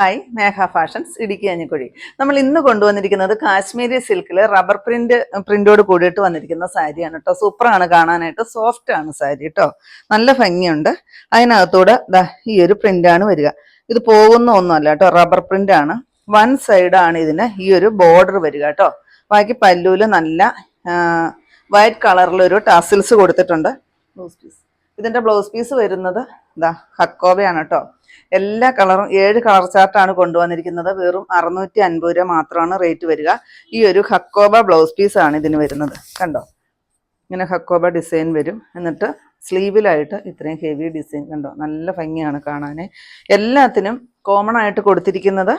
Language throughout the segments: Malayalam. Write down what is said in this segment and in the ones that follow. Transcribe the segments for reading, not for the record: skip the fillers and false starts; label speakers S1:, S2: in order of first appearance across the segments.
S1: ഹായ്, മേഘ ഫാഷൻസ് ഇടുക്കി അഞ്ഞിക്കുഴി. നമ്മൾ ഇന്ന് കൊണ്ടുവന്നിരിക്കുന്നത് കാശ്മീരി സിൽക്കിൽ റബ്ബർ പ്രിന്റോട് കൂടിയിട്ട് വന്നിരിക്കുന്ന സാരിയാണ് കേട്ടോ. സൂപ്പറാണ് കാണാനായിട്ട്, സോഫ്റ്റ് ആണ് സാരി കേട്ടോ, നല്ല ഭംഗിയുണ്ട്. അതിനകത്തൂടെ ഈ ഒരു പ്രിന്റാണ് വരിക. ഇത് പോകുന്ന ഒന്നുമല്ല കേട്ടോ, റബ്ബർ പ്രിന്റ് ആണ്. വൺ സൈഡാണ് ഇതിന് ഈ ഒരു ബോർഡർ വരിക കേട്ടോ. ബാക്കി പല്ലൂല് നല്ല വൈറ്റ് കളറിലൊരു ടാസിൽസ് കൊടുത്തിട്ടുണ്ട്. ബ്ലൗസ് പീസ്, ഇതിന്റെ ബ്ലൗസ് പീസ് വരുന്നത് ഹക്കോബയാണ് കേട്ടോ. എല്ലാ കളറും 7 കളർ ചാർട്ടാണ് കൊണ്ടുവന്നിരിക്കുന്നത്. വെറും 650 രൂപ മാത്രമാണ് റേറ്റ് വരിക. ഈ ഒരു ഹക്കോബ ബ്ലൗസ് പീസാണ് ഇതിന് വരുന്നത്. കണ്ടോ, ഇങ്ങനെ ഹക്കോബ ഡിസൈൻ വരും. എന്നിട്ട് സ്ലീവിലായിട്ട് ഇത്രയും ഹെവി ഡിസൈൻ കണ്ടോ, നല്ല ഭംഗിയാണ് കാണാൻ. എല്ലാത്തിനും കോമൺ ആയിട്ട് കൊടുത്തിരിക്കുന്നത്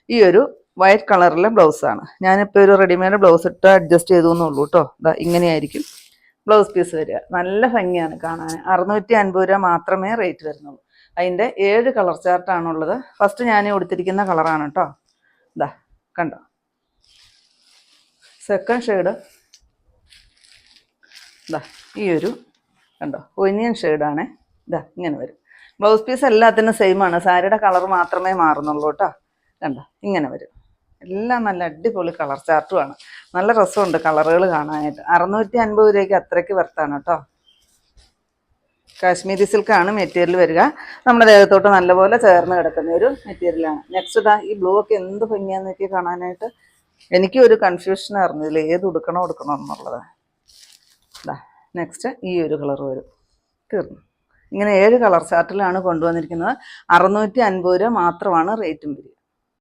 S1: ഈ ഒരു വൈറ്റ് കളറിലെ ബ്ലൗസാണ്. ഞാനിപ്പോൾ ഒരു റെഡിമെയ്ഡ് ബ്ലൗസ് ഇട്ട് അഡ്ജസ്റ്റ് ചെയ്തു എന്നുള്ളൂ കേട്ടോ. ഇങ്ങനെയായിരിക്കും ബ്ലൗസ് പീസ് വരിക. നല്ല ഭംഗിയാണ് കാണാൻ. 650 രൂപ മാത്രമേ റേറ്റ് വരുന്നുള്ളൂ. അതിൻ്റെ 7 കളർ ചാർട്ടാണുള്ളത്. ഫസ്റ്റ് ഞാൻ കൊടുത്തിരിക്കുന്ന കളറാണ് കേട്ടോ. കണ്ടോ, സെക്കൻഡ് ഷെയ്ഡ് ഈ ഒരു കണ്ടോ, ഒനിയൻ ഷെയ്ഡാണ്. ഇങ്ങനെ വരും. ബ്ലൗസ് പീസ് എല്ലാത്തിനും സെയിം ആണ്, സാരിയുടെ കളർ മാത്രമേ മാറുന്നുള്ളൂ കേട്ടോ. കണ്ടോ, ഇങ്ങനെ വരും. എല്ലാം നല്ല അടിപൊളി കളർ ചാർട്ടുമാണ്. നല്ല രസമുണ്ട് കളറുകൾ കാണാനായിട്ട്. 650 രൂപയ്ക്ക് അത്രയ്ക്ക് വർത്താണ് കേട്ടോ. കാശ്മീരി സിൽക്കാണ് മെറ്റീരിയൽ വരിക. നമ്മുടെ ദേഹത്തോട്ട് നല്ലപോലെ ചേർന്ന് കിടക്കുന്ന ഒരു മെറ്റീരിയലാണ്. നെക്സ്റ്റ് ഈ ബ്ലൂ ഒക്കെ എന്ത് ഭംഗിയാന്ന് നോക്കി കാണാനായിട്ട്. എനിക്കും ഒരു കൺഫ്യൂഷൻ ആയിരുന്നു ഇതിൽ ഏത് ഉടുക്കണോ എന്നുള്ളത്. നെക്സ്റ്റ് ഈ ഒരു കളർ വരും. തീർന്നു. ഇങ്ങനെ 7 കളർ ചാർട്ടിലാണ് കൊണ്ടുവന്നിരിക്കുന്നത്. 650 രൂപ മാത്രമാണ് റേറ്റും വരിക.